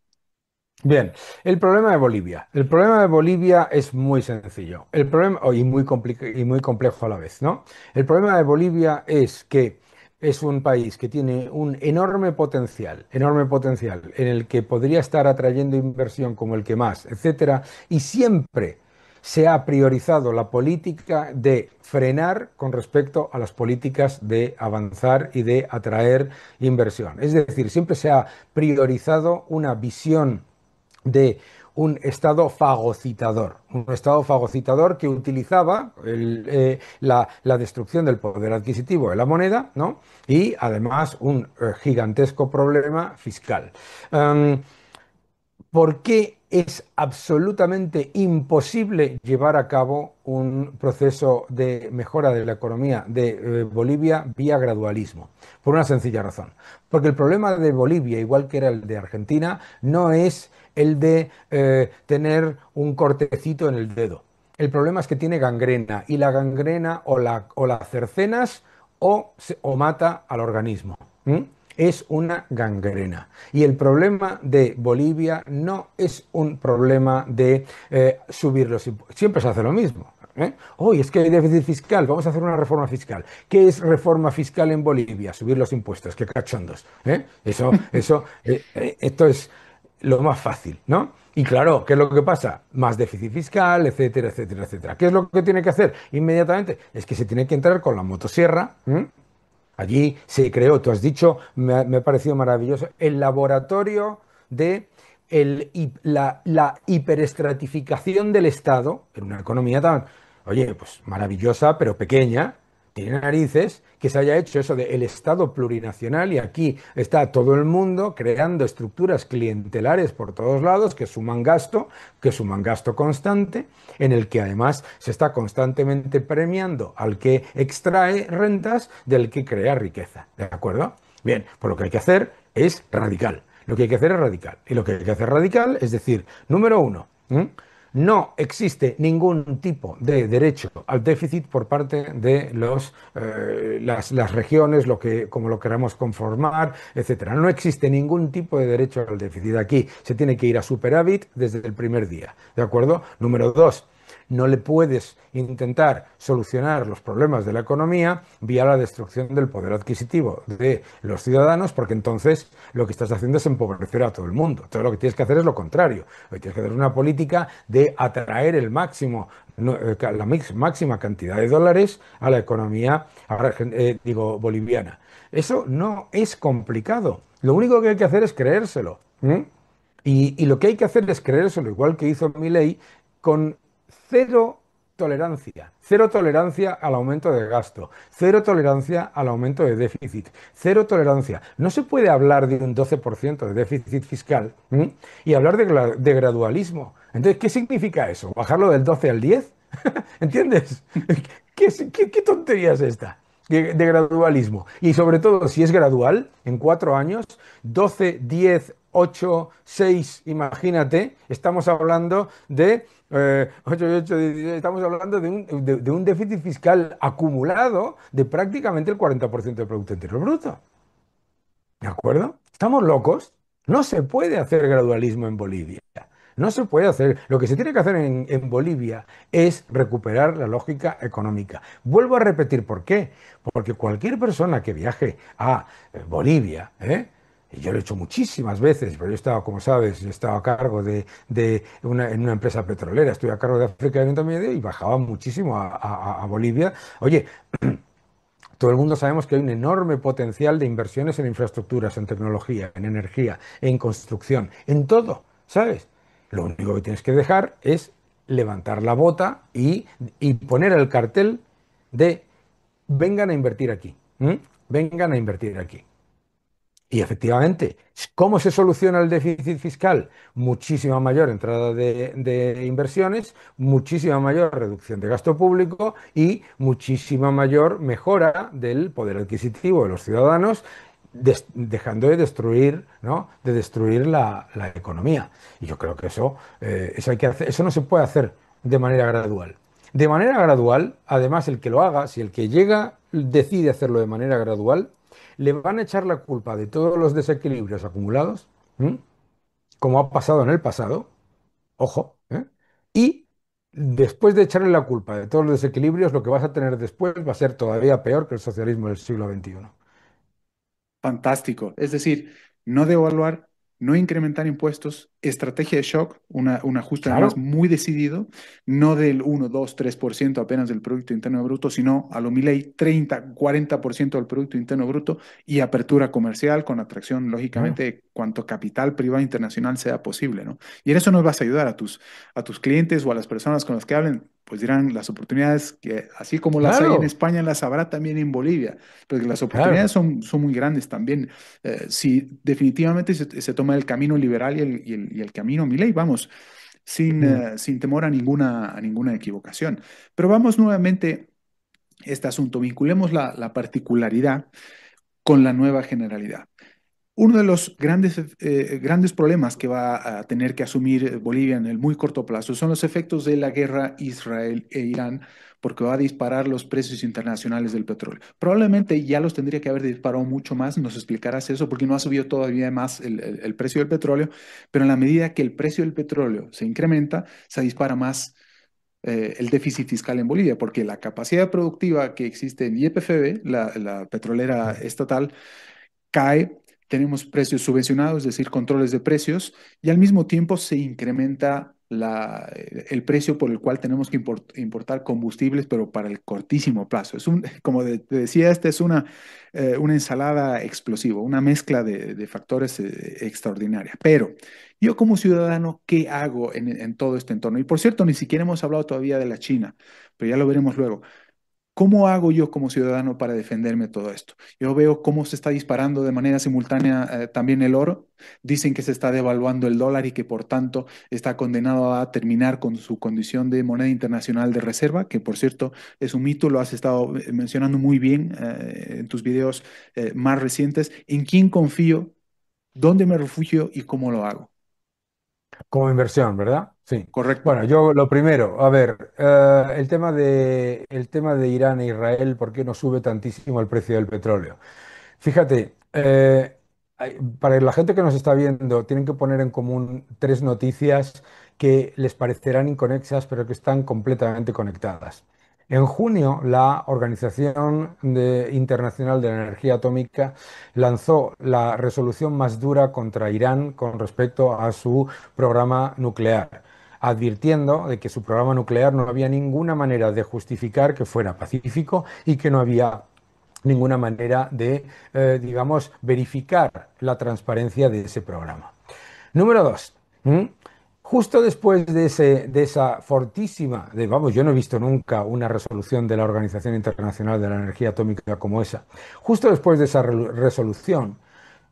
Bien, el problema de Bolivia. El problema de Bolivia es muy sencillo. El problema, y y muy complejo a la vez, ¿no? El problema de Bolivia es que es un país que tiene un enorme potencial, en el que podría estar atrayendo inversión como el que más, etcétera, y siempre, se ha priorizado la política de frenar con respecto a las políticas de avanzar y de atraer inversión. Es decir, siempre se ha priorizado una visión de un Estado fagocitador que utilizaba la destrucción del poder adquisitivo de la moneda, ¿no? Y además un gigantesco problema fiscal. Um, ¿Por qué es absolutamente imposible llevar a cabo un proceso de mejora de la economía de Bolivia vía gradualismo? Por una sencilla razón. Porque el problema de Bolivia, igual que era el de Argentina, no es el de tener un cortecito en el dedo. El problema es que tiene gangrena y la gangrena o la cercenas o mata al organismo. ¿M? Es una gangrena. Y el problema de Bolivia no es un problema de subir los impuestos. Siempre se hace lo mismo. ¿Eh? Hoy es que hay déficit fiscal, vamos a hacer una reforma fiscal. ¿Qué es reforma fiscal en Bolivia? Subir los impuestos, qué cachondos. ¿Eh? Esto es lo más fácil, ¿no? Y claro, ¿qué es lo que pasa? Más déficit fiscal, etcétera, etcétera, etcétera. ¿Qué es lo que tiene que hacer inmediatamente? Es que se tiene que entrar con la motosierra. ¿M? Allí se creó, tú has dicho, me ha parecido maravilloso, el laboratorio de la hiperestratificación del Estado en una economía tan, oye, pues maravillosa, pero pequeña, tiene narices, que se haya hecho eso de el Estado plurinacional y aquí está todo el mundo creando estructuras clientelares por todos lados que suman gasto constante, en el que además se está constantemente premiando al que extrae rentas del que crea riqueza. ¿De acuerdo? Bien, pues lo que hay que hacer es radical. Lo que hay que hacer es radical. Y lo que hay que hacer radical es decir, número uno, ¿m? No existe ningún tipo de derecho al déficit por parte de las regiones, como lo queramos conformar, etcétera. No existe ningún tipo de derecho al déficit. Aquí se tiene que ir a superávit desde el primer día. ¿De acuerdo? Número dos, no le puedes intentar solucionar los problemas de la economía vía la destrucción del poder adquisitivo de los ciudadanos, porque entonces lo que estás haciendo es empobrecer a todo el mundo. Todo lo que tienes que hacer es lo contrario. Lo que tienes que hacer es una política de atraer el máximo, la máxima cantidad de dólares a la economía, boliviana. Eso no es complicado. Lo único que hay que hacer es creérselo. ¿Eh? Y lo que hay que hacer es creérselo, igual que hizo Milei, con cero cero tolerancia al aumento de gasto, cero tolerancia al aumento de déficit, cero tolerancia. No se puede hablar de un 12% de déficit fiscal, ¿m? Y hablar de gradualismo. Entonces, ¿qué significa eso? ¿Bajarlo del 12 al 10? ¿Entiendes? ¿Qué tontería es esta? De gradualismo. Y sobre todo, si es gradual, en 4 años, 12, 10, 8, 6, imagínate, estamos hablando de 8, 8, estamos hablando de un déficit fiscal acumulado de prácticamente el 40% del Producto Interior Bruto. ¿De acuerdo? ¿Estamos locos? No se puede hacer gradualismo en Bolivia. No se puede hacer. Lo que se tiene que hacer en Bolivia es recuperar la lógica económica. Vuelvo a repetir por qué. Porque cualquier persona que viaje a Bolivia, y yo lo he hecho muchísimas veces, pero yo estaba, como sabes, yo estaba a cargo en una empresa petrolera, estuve a cargo de África y Oriente Medio y bajaba muchísimo a Bolivia. Oye, todo el mundo sabemos que hay un enorme potencial de inversiones en infraestructuras, en tecnología, en energía, en construcción, en todo, ¿sabes? Lo único que tienes que dejar es levantar la bota y poner el cartel de vengan a invertir aquí, ¿m? Vengan a invertir aquí. Y efectivamente, ¿cómo se soluciona el déficit fiscal? Muchísima mayor entrada de inversiones, muchísima mayor reducción de gasto público y muchísima mayor mejora del poder adquisitivo de los ciudadanos, dejando de destruir, ¿no? De destruir la economía. Y yo creo que eso hay que hacer, eso no se puede hacer de manera gradual. De manera gradual, además, el que lo haga, si el que llega decide hacerlo de manera gradual, le van a echar la culpa de todos los desequilibrios acumulados, ¿m? Como ha pasado en el pasado, ojo, y después de echarle la culpa de todos los desequilibrios, lo que vas a tener después va a ser todavía peor que el socialismo del siglo XXI. Fantástico. Es decir, no devaluar, no incrementar impuestos, estrategia de shock, un ajuste además Claro, muy decidido, no del 1, 2, 3% apenas del Producto Interno Bruto, sino a lo Milei 30, 40% del Producto Interno Bruto y apertura comercial con atracción, lógicamente, claro, de cuanto capital privado internacional sea posible, ¿no? Y en eso nos vas a ayudar a tus clientes o a las personas con las que hablen, pues dirán las oportunidades que así como las hay en claro, España, las habrá también en Bolivia, porque las oportunidades claro. son muy grandes también. Si definitivamente se toma el camino liberal y el camino Milei, vamos, sin, Mm. eh, sin temor a ninguna equivocación. Pero vamos nuevamente a este asunto, vinculemos la particularidad con la nueva generalidad. Uno de los grandes problemas que va a tener que asumir Bolivia en el muy corto plazo son los efectos de la guerra Israel e Irán, porque va a disparar los precios internacionales del petróleo. Probablemente ya los tendría que haber disparado mucho más, nos explicarás eso, porque no ha subido todavía más el precio del petróleo, pero en la medida que el precio del petróleo se incrementa, se dispara más el déficit fiscal en Bolivia, porque la capacidad productiva que existe en YPFB, la petrolera estatal, cae, tenemos precios subvencionados, es decir, controles de precios, y al mismo tiempo se incrementa el precio por el cual tenemos que importar combustibles, pero para el cortísimo plazo. Como te decía, esta es una ensalada explosiva, una mezcla de factores extraordinaria. Pero yo como ciudadano, ¿qué hago en todo este entorno? Y por cierto, ni siquiera hemos hablado todavía de la China, pero ya lo veremos luego. ¿Cómo hago yo como ciudadano para defenderme de todo esto? Yo veo cómo se está disparando de manera simultánea también el oro. Dicen que se está devaluando el dólar y que por tanto está condenado a terminar con su condición de moneda internacional de reserva, que por cierto es un mito, lo has estado mencionando muy bien en tus videos más recientes. ¿En quién confío? ¿Dónde me refugio y cómo lo hago? Como inversión, ¿verdad? Sí. Correcto. Bueno, yo lo primero, a ver, el tema de Irán e Israel, ¿por qué no sube tantísimo el precio del petróleo? Fíjate, para la gente que nos está viendo, tienen que poner en común tres noticias que les parecerán inconexas, pero que están completamente conectadas. En junio, la Internacional de la Energía Atómica lanzó la resolución más dura contra Irán con respecto a su programa nuclear, advirtiendo de que su programa nuclear no había ninguna manera de justificar que fuera pacífico y que no había ninguna manera de, digamos, verificar la transparencia de ese programa. Número dos, ¿m? Justo después de esa fortísima, vamos, yo no he visto nunca una resolución de la Organización Internacional de la Energía Atómica como esa, justo después de esa resolución,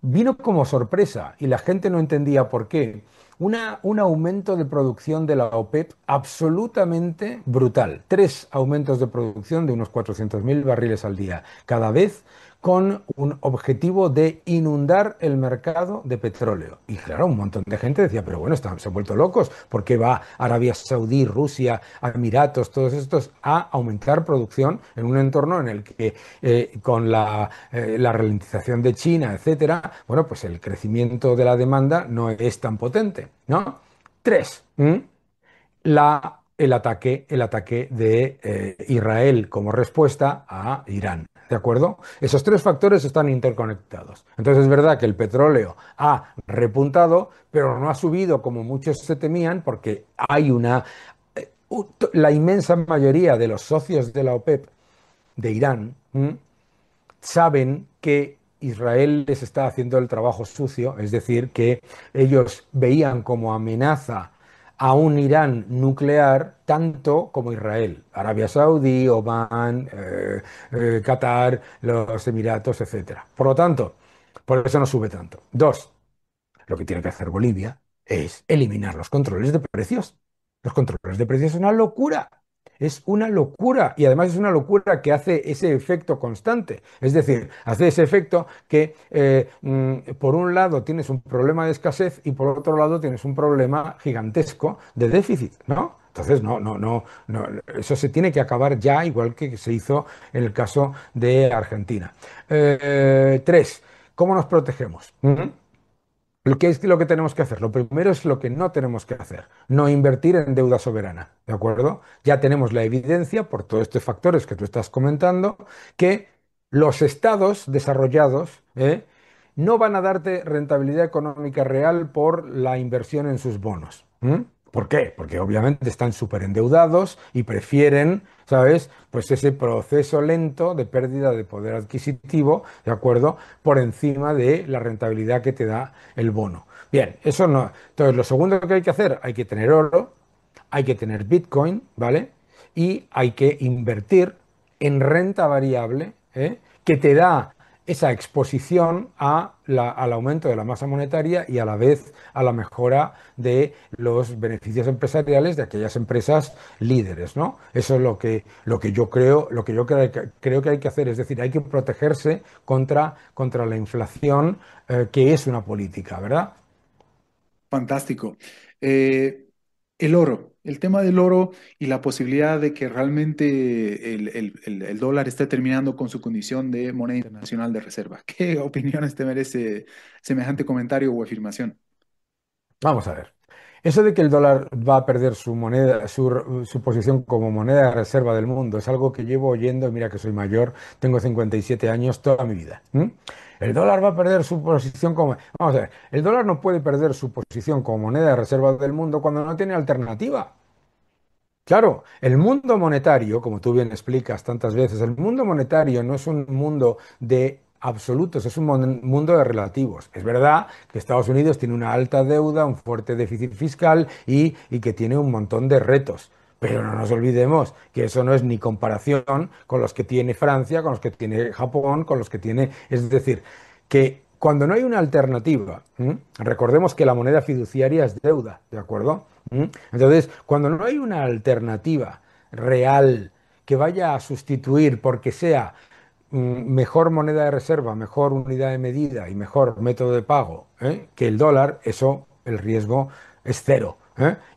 vino como sorpresa y la gente no entendía por qué. Un aumento de producción de la OPEP absolutamente brutal. Tres aumentos de producción de unos 400.000 barriles al día, cada vez con un objetivo de inundar el mercado de petróleo. Y claro, un montón de gente decía, pero bueno, se han vuelto locos, ¿por qué va Arabia Saudí, Rusia, Emiratos, todos estos a aumentar producción en un entorno en el que con la ralentización de China, etcétera, bueno, pues el crecimiento de la demanda no es tan potente, ¿no? Tres, el ataque de Israel como respuesta a Irán. ¿De acuerdo? Esos tres factores están interconectados. Entonces es verdad que el petróleo ha repuntado, pero no ha subido como muchos se temían, porque hay la inmensa mayoría de los socios de la OPEP de Irán saben que Israel les está haciendo el trabajo sucio, es decir, que ellos veían como amenaza a un Irán nuclear tanto como Israel, Arabia Saudí, Omán, Qatar, los Emiratos, etcétera. Por lo tanto, por eso no sube tanto. Dos, lo que tiene que hacer Bolivia es eliminar los controles de precios. Los controles de precios es una locura. Es una locura. Y además es una locura que hace ese efecto constante. Es decir, hace ese efecto que por un lado tienes un problema de escasez y por otro lado tienes un problema gigantesco de déficit, ¿no? Entonces, no, eso se tiene que acabar ya, igual que se hizo en el caso de Argentina. Tres, ¿cómo nos protegemos? ¿Qué es lo que tenemos que hacer? Lo primero es lo que no tenemos que hacer, no invertir en deuda soberana, ¿de acuerdo? Ya tenemos la evidencia, por todos estos factores que tú estás comentando, que los estados desarrollados no van a darte rentabilidad económica real por la inversión en sus bonos. ¿M? ¿Por qué? Porque obviamente están súper endeudados y prefieren, ¿sabes? Pues ese proceso lento de pérdida de poder adquisitivo, ¿de acuerdo? Por encima de la rentabilidad que te da el bono. Bien, eso no. Entonces, lo segundo que hay que hacer, hay que tener oro, hay que tener Bitcoin, ¿vale? Y hay que invertir en renta variable, ¿eh? Que te da esa exposición al aumento de la masa monetaria y a la vez a la mejora de los beneficios empresariales de aquellas empresas líderes, ¿no? Eso es lo que yo creo, creo que hay que hacer, es decir, hay que protegerse contra la inflación, que es una política, ¿verdad? Fantástico. Eh, el oro, el tema del oro y la posibilidad de que realmente el dólar esté terminando con su condición de moneda internacional de reserva. ¿Qué opiniones te merece semejante comentario o afirmación? Vamos a ver. Eso de que el dólar va a perder su moneda, su posición como moneda de reserva del mundo, es algo que llevo oyendo, y mira que soy mayor, tengo 57 años toda mi vida. ¿M? El dólar va a perder su posición como... Vamos a ver, el dólar no puede perder su posición como moneda de reserva del mundo cuando no tiene alternativa. Claro, el mundo monetario, como tú bien explicas tantas veces, el mundo monetario no es un mundo de absolutos, es un mundo de relativos. Es verdad que Estados Unidos tiene una alta deuda, un fuerte déficit fiscal y que tiene un montón de retos. Pero no nos olvidemos que eso no es ni comparación con los que tiene Francia, con los que tiene Japón, con los que tiene... Es decir, que cuando no hay una alternativa, recordemos que la moneda fiduciaria es deuda, ¿de acuerdo? Entonces, cuando no hay una alternativa real que vaya a sustituir porque sea mejor moneda de reserva, mejor unidad de medida y mejor método de pago, que el dólar, eso, el riesgo es cero.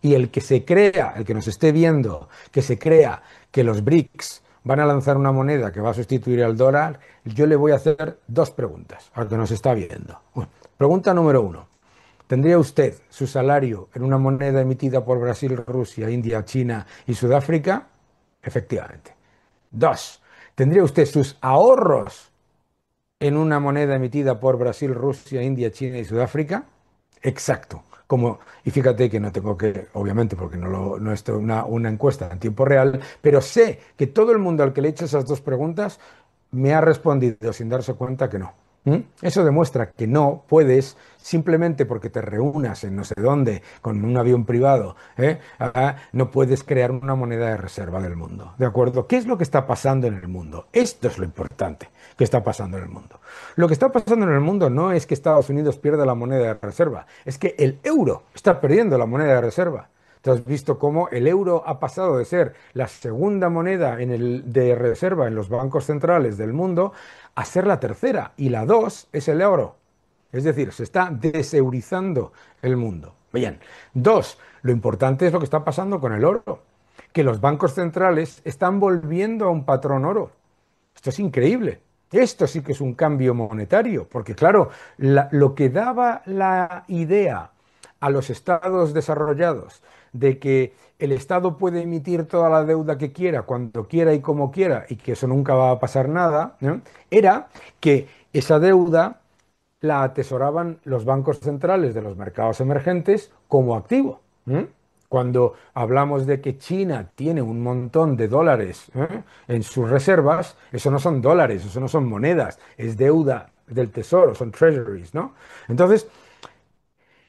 Y el que se crea, el que nos esté viendo, que se crea que los BRICS van a lanzar una moneda que va a sustituir al dólar, yo le voy a hacer dos preguntas al que nos está viendo. Bueno, pregunta número uno. ¿Tendría usted su salario en una moneda emitida por Brasil, Rusia, India, China y Sudáfrica? Efectivamente. Dos, ¿tendría usted sus ahorros en una moneda emitida por Brasil, Rusia, India, China y Sudáfrica? Exacto. Y fíjate que no tengo que, obviamente, porque no es una encuesta en tiempo real, pero sé que todo el mundo al que le he hecho esas dos preguntas me ha respondido sin darse cuenta que no. ¿Mm? Eso demuestra que no puedes, simplemente porque te reúnas en no sé dónde, con un avión privado, no puedes crear una moneda de reserva del mundo. ¿De acuerdo? ¿Qué es lo que está pasando en el mundo? Esto es lo importante que está pasando en el mundo. Lo que está pasando en el mundo no es que Estados Unidos pierda la moneda de reserva, es que el euro está perdiendo la moneda de reserva. Tú has visto cómo el euro ha pasado de ser la segunda moneda de reserva en los bancos centrales del mundo a ser la tercera, y la dos es el euro. Es decir, se está deseurizando el mundo. Bien. Dos, lo importante es lo que está pasando con el oro, que los bancos centrales están volviendo a un patrón oro. Esto es increíble. Esto sí que es un cambio monetario, porque claro, lo que daba la idea a los estados desarrollados de que el Estado puede emitir toda la deuda que quiera, cuando quiera y como quiera, y que eso nunca va a pasar nada, ¿no? Era que esa deuda la atesoraban los bancos centrales de los mercados emergentes como activo. ¿Eh? Cuando hablamos de que China tiene un montón de dólares en sus reservas, eso no son dólares, eso no son monedas, es deuda del tesoro, son treasuries, ¿no? Entonces,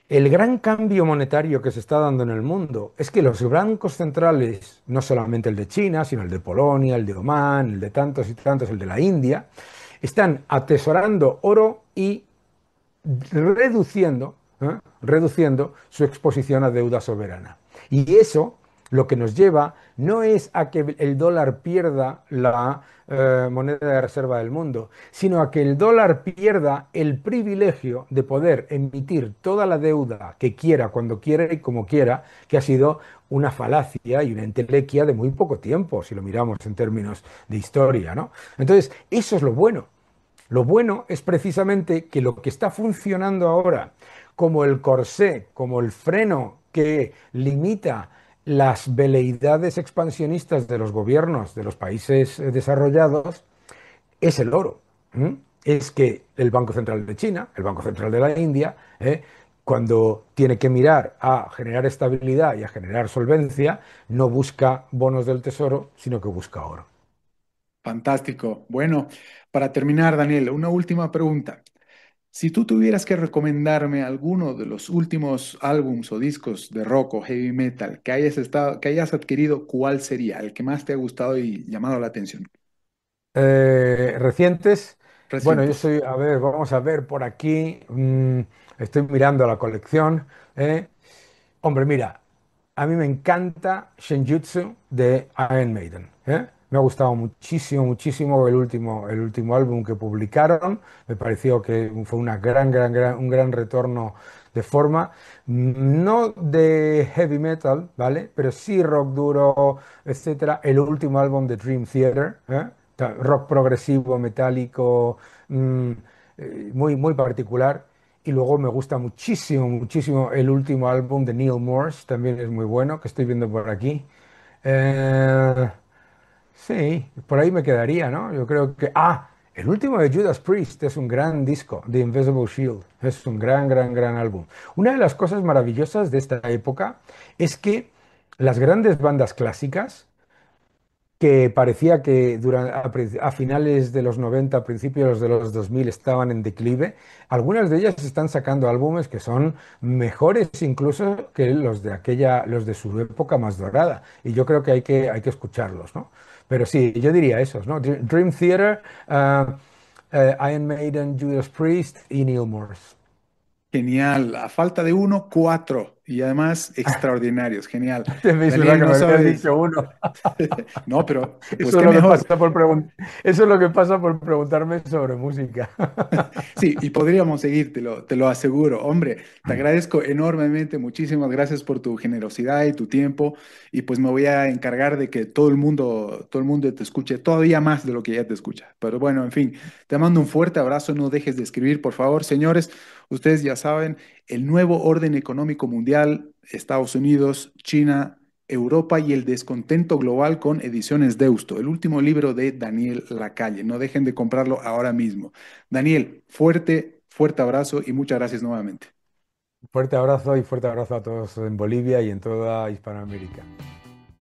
el gran cambio monetario que se está dando en el mundo es que los bancos centrales, no solamente el de China, sino el de Polonia, el de Omán, el de tantos y tantos, el de la India, están atesorando oro y reduciendo su exposición a deuda soberana. Y eso lo que nos lleva no es a que el dólar pierda la moneda de reserva del mundo, sino a que el dólar pierda el privilegio de poder emitir toda la deuda que quiera, cuando quiera y como quiera, que ha sido una falacia y una entelequia de muy poco tiempo, si lo miramos en términos de historia, ¿no? Entonces, eso es lo bueno. Lo bueno es precisamente que lo que está funcionando ahora como el corsé, como el freno que limita las veleidades expansionistas de los gobiernos de los países desarrollados, es el oro. ¿Mm? es que el Banco Central de China, el Banco Central de la India, cuando tiene que mirar a generar estabilidad y a generar solvencia, no busca bonos del tesoro, sino que busca oro. Fantástico. Bueno, para terminar, Daniel, una última pregunta. Si tú tuvieras que recomendarme alguno de los últimos álbums o discos de rock o heavy metal que hayas adquirido, ¿cuál sería el que más te ha gustado y llamado la atención? Recientes, bueno, yo Recientes. soy, a ver, vamos a ver por aquí, estoy mirando la colección. ¿Eh? Hombre, mira, a mí me encanta Shenjutsu de Iron Maiden. ¿Eh? Me ha gustado muchísimo, muchísimo el último álbum que publicaron. Me pareció que fue una un gran retorno de forma. No de heavy metal, ¿vale? Pero sí rock duro, etcétera. El último álbum de Dream Theater, ¿eh? Rock progresivo, metálico, mm, muy, muy particular. Y luego me gusta muchísimo, muchísimo el último álbum de Neil Morse, también es muy bueno, que estoy viendo por aquí. Eh, sí, por ahí me quedaría, ¿no? Yo creo que... Ah, el último de Judas Priest es un gran disco, The Invisible Shield. Es un gran álbum. Una de las cosas maravillosas de esta época es que las grandes bandas clásicas que parecía que a finales de los 90, a principios de los 2000 estaban en declive, algunas de ellas están sacando álbumes que son mejores incluso que los de su época más dorada. Y yo creo que hay que escucharlos, ¿no? Pero sí, yo diría esos, ¿no? Dream Theater, Iron Maiden, Judas Priest y Neil Morse. Genial. A falta de uno, cuatro. Y además extraordinarios. Genial. Es verdad Daniel, que no me habías sabes. dicho uno. No, pero pues Eso es qué lo que mejor. pasa eso es lo que pasa por preguntarme sobre música. Sí, y podríamos seguir, te lo aseguro. Hombre, te agradezco enormemente, muchísimas gracias por tu generosidad y tu tiempo. Y pues me voy a encargar de que todo el mundo te escuche todavía más de lo que ya te escucha. Pero bueno, en fin, te mando un fuerte abrazo, no dejes de escribir, por favor, señores. Ustedes ya saben, el nuevo orden económico mundial, Estados Unidos, China, Europa y el descontento global con Ediciones Deusto, el último libro de Daniel Lacalle. No dejen de comprarlo ahora mismo. Daniel, fuerte abrazo y muchas gracias nuevamente. Fuerte abrazo y fuerte abrazo a todos en Bolivia y en toda Hispanoamérica.